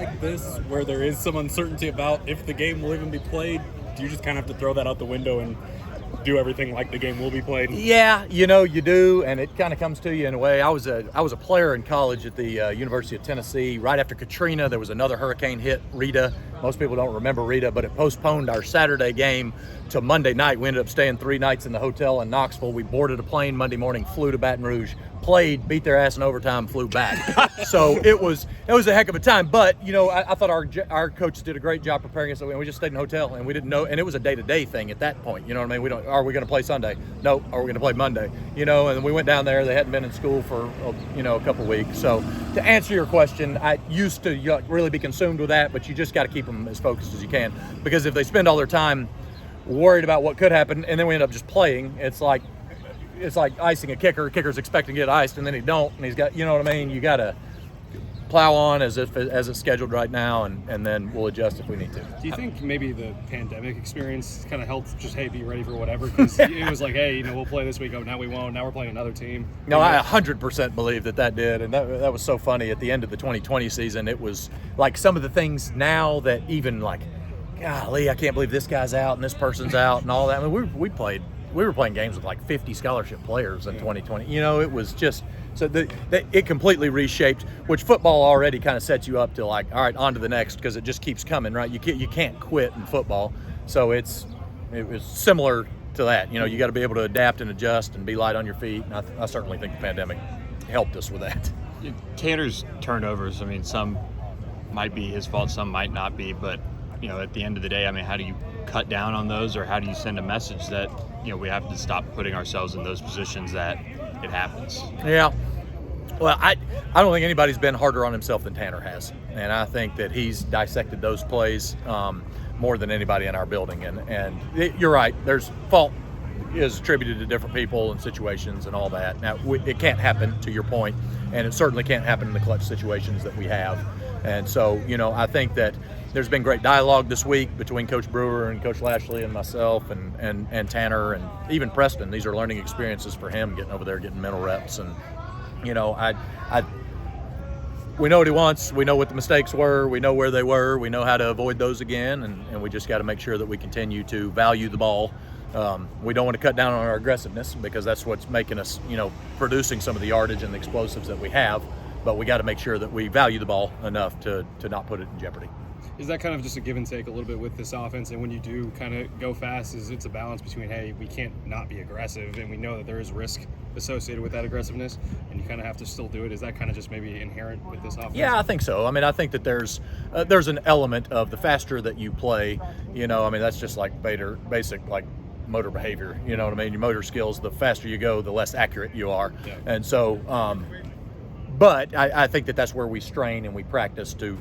like this, where there is some uncertainty about if the game will even be played, do you just kind of have to throw that out the window and do everything like the game will be played? Yeah, you do, and it kind of comes to you in a way. I was a player in college at the University of Tennessee. Right after Katrina, there was another hurricane hit, Rita. Most people don't remember Rita, but it postponed our Saturday game to Monday night. We ended up staying 3 nights in the hotel in Knoxville. We boarded a plane Monday morning, flew to Baton Rouge, played, beat their ass in overtime, flew back. So it was a heck of a time. But I thought our coaches did a great job preparing us. We just stayed in a hotel, and we didn't know. And it was a day-to-day thing at that point. You know what I mean? Are we going to play Sunday? No. Are we going to play Monday? And then we went down there. They hadn't been in school for a couple weeks. So to answer your question, I used to really be consumed with that, but you just got to keep them as focused as you can, because if they spend all their time worried about what could happen and then we end up just playing, it's like icing a kicker. Kicker's expecting to get iced and then he don't, and he's got, you know what I mean? You got to plow on as it's scheduled right now, and then we'll adjust if we need to. Do you think maybe the pandemic experience kind of helped just, hey, be ready for whatever? Because it was like, hey, we'll play this week. Oh, now we won't. Now we're playing another team. No, I 100% believe that did, and that was so funny. At the end of the 2020 season, it was like some of the things now that even like, golly, I can't believe this guy's out and this person's out and all that. I mean, we were playing games with like 50 scholarship players in 2020. It was just. So it completely reshaped, which football already kind of sets you up to like, all right, on to the next, because it just keeps coming, right? You can't quit in football. So it was similar to that. You got to be able to adapt and adjust and be light on your feet. And I certainly think the pandemic helped us with that. Tanner's turnovers, I mean, some might be his fault, some might not be, but at the end of the day, I mean, how do you cut down on those, or how do you send a message that we have to stop putting ourselves in those positions that it happens? Yeah. Well, I don't think anybody's been harder on himself than Tanner has, and I think that he's dissected those plays more than anybody in our building. And you're right. There's fault is attributed to different people and situations and all that. Now, it can't happen, to your point, and it certainly can't happen in the clutch situations that we have. And so, I think that there's been great dialogue this week between Coach Brewer and Coach Lashley and myself and Tanner and even Preston. These are learning experiences for him, getting over there, getting mental reps. And, we know what he wants. We know what the mistakes were. We know where they were. We know how to avoid those again. And we just got to make sure that we continue to value the ball. We don't want to cut down on our aggressiveness, because that's what's making us, producing some of the yardage and the explosives that we have. But we got to make sure that we value the ball enough to not put it in jeopardy. Is that kind of just a give and take a little bit with this offense? And when you do kind of go fast, it's a balance between, hey, we can't not be aggressive, and we know that there is risk associated with that aggressiveness, and you kind of have to still do it. Is that kind of just maybe inherent with this offense? Yeah, I think so. I mean, I think that there's an element of the faster that you play, that's just like basic like motor behavior. You know what I mean? Your motor skills, the faster you go, the less accurate you are. Yeah. And so, but I think that that's where we strain and we practice to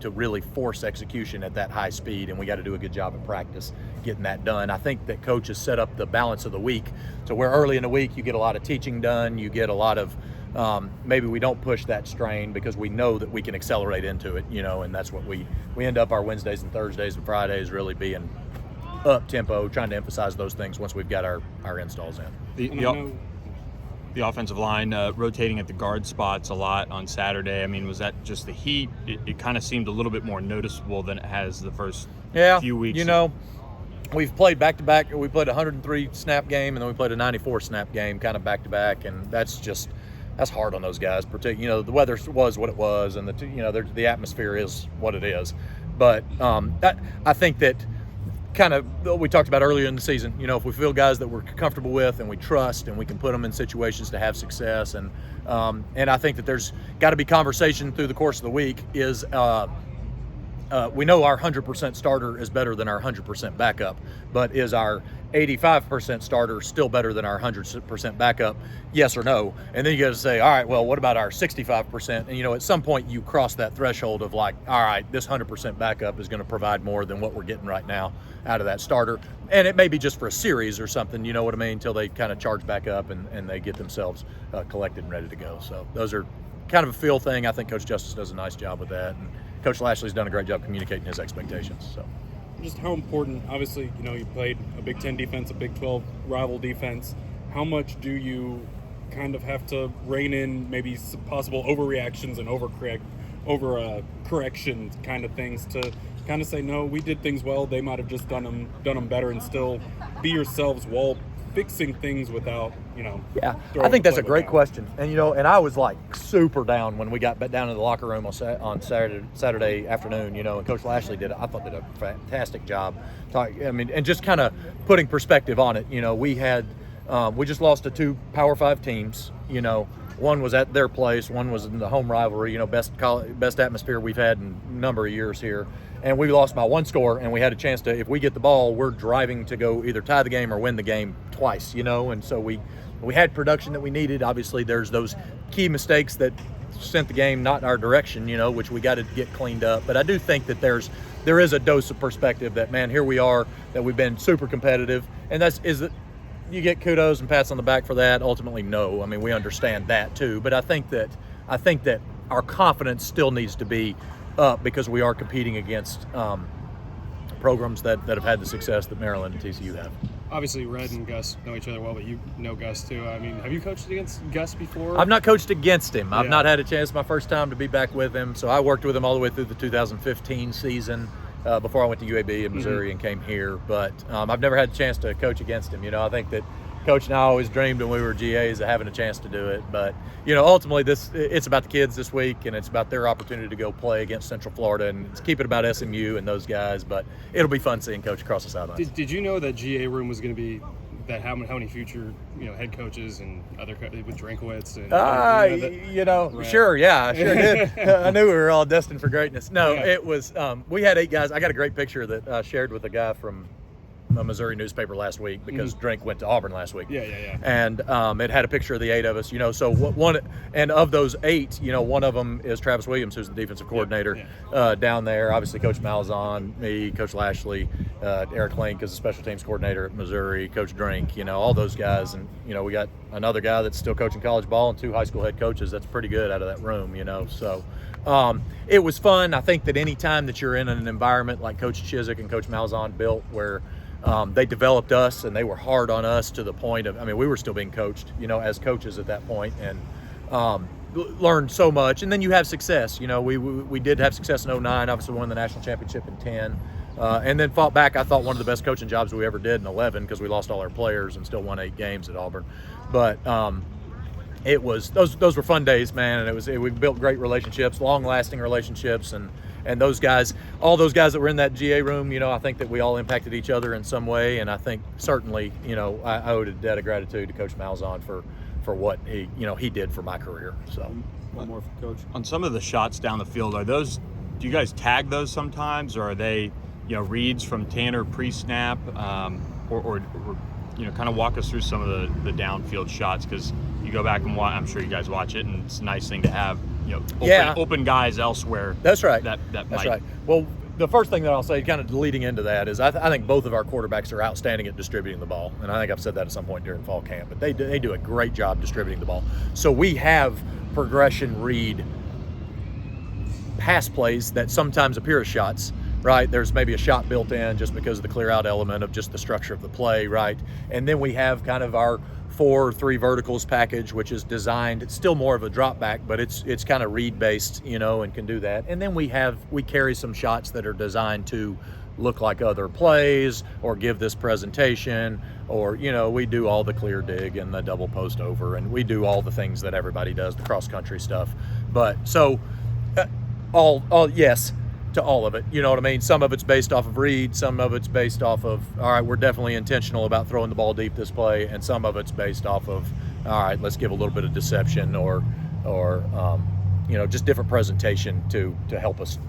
really force execution at that high speed, and we got to do a good job of practice getting that done. I think that coach has set up the balance of the week to where early in the week you get a lot of teaching done, you get a lot of maybe we don't push that strain because we know that we can accelerate into it, and that's what we end up our Wednesdays and Thursdays and Fridays really being up tempo, trying to emphasize those things once we've got our installs in. The offensive line rotating at the guard spots a lot on Saturday. I mean, was that just the heat? It kind of seemed a little bit more noticeable than it has the first few weeks. We've played back-to-back. We played a 103 snap game, and then we played a 94 snap game kind of back-to-back, and that's hard on those guys. The weather was what it was, and the atmosphere is what it is. But I think that kind of we talked about earlier in the season, if we feel guys that we're comfortable with and we trust and we can put them in situations to have success, and I think that there's got to be conversation through the course of the week is we know our 100% starter is better than our 100% backup, but is our 85% starter still better than our 100% backup? Yes or no? And then you got to say, all right, well, what about our 65%? And, at some point you cross that threshold of like, all right, this 100% backup is going to provide more than what we're getting right now out of that starter. And it may be just for a series or something, you know what I mean, until they kind of charge back up and they get themselves collected and ready to go. So those are kind of a feel thing. I think Coach Justice does a nice job with that. And Coach Lashley's done a great job communicating his expectations. So, just how important, obviously, you played a Big Ten defense, a Big 12 rival defense. How much do you kind of have to rein in maybe some possible overreactions and correction kind of things to kind of say, no, we did things well. They might have just done them better, and still be yourselves while fixing things without, Yeah, throwing I think the that's a playbook great out. question. And and I was like super down when we got back down to the locker room on Saturday afternoon. And Coach Lashley did a fantastic job. And just kind of putting perspective on it. We just lost to 2 Power 5 teams. One was at their place, one was in the home rivalry. Best atmosphere we've had in a number of years here. And we lost by 1 score, and we had a chance to, if we get the ball, we're driving to go either tie the game or win the game twice, and so we had production that we needed. Obviously, there's those key mistakes that sent the game not in our direction, which we got to get cleaned up. But I do think that there is a dose of perspective that, man, here we are, that we've been super competitive, and is it you get kudos and pats on the back for that? Ultimately, no. I mean, we understand that too, but I think that our confidence still needs to be up because we are competing against programs that have had the success that Maryland and TCU have. Obviously, Red and Gus know each other well, but you know Gus too. I mean, have you coached against Gus before? I've not coached against him. I've Yeah. not had a chance. My first time to be back with him. So I worked with him all the way through the 2015 season before I went to UAB in Missouri and came here. But I've never had a chance to coach against him. I think that Coach and I always dreamed when we were GAs of having a chance to do it. But, ultimately it's about the kids this week, and it's about their opportunity to go play against Central Florida, and keep it about SMU and those guys. But it'll be fun seeing Coach across the sidelines. Did you know that GA room was going to be that how many future head coaches and other with Drinkowitz and Right. Sure, yeah, I sure did. I knew we were all destined for greatness. No, Yeah. It was we had 8 guys. I got a great picture that I shared with a guy from a Missouri newspaper last week because Drink went to Auburn last week. Yeah. And it had a picture of the 8 of us, so one, and of those 8, one of them is Travis Williams, who's the defensive coordinator down there. Obviously, Coach Malzahn, me, Coach Lashley, Eric Link is the special teams coordinator at Missouri, Coach Drink, all those guys. And, we got another guy that's still coaching college ball and 2 high school head coaches. That's pretty good out of that room, So it was fun. I think that any time that you're in an environment like Coach Chiswick and Coach Malzahn built where they developed us and they were hard on us to the point of, we were still being coached, as coaches at that point, and learned so much. And then you have success. We did have success in 09, obviously won the national championship in 10, and then fought back. I thought one of the best coaching jobs we ever did in 11 because we lost all our players and still won 8 games at Auburn. But it was those were fun days, man, and we built great relationships, long-lasting relationships, and those guys, all those guys that were in that GA room, I think that we all impacted each other in some way, and I think certainly, I owed a debt of gratitude to Coach Malzahn for what he did for my career. So One more for Coach. On some of the shots down the field, do you guys tag those sometimes, or are they, reads from Tanner pre-snap, or kind of walk us through some of the downfield shots, because you go back and watch. I'm sure you guys watch it, and it's a nice thing to have, open guys elsewhere. That's right. That's That's right. Well, the first thing that I'll say, kind of leading into that, is I think both of our quarterbacks are outstanding at distributing the ball, and I think I've said that at some point during fall camp. But they do a great job distributing the ball. So we have progression read pass plays that sometimes appear as shots. Right, there's maybe a shot built in just because of the clear out element of just the structure of the play, right? And then we have kind of our 4-3 verticals package, which is designed, it's still more of a drop back, but it's kind of read based, and can do that. And then we carry some shots that are designed to look like other plays or give this presentation, or we do all the clear dig and the double post over, and we do all the things that everybody does, the cross country stuff. But so all yes to all of it, you know what I mean? Some of it's based off of read, some of it's based off of, all right, we're definitely intentional about throwing the ball deep this play, and some of it's based off of, all right, let's give a little bit of deception or just different presentation to help us,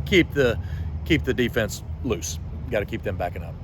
keep the defense loose. Got to keep them backing up.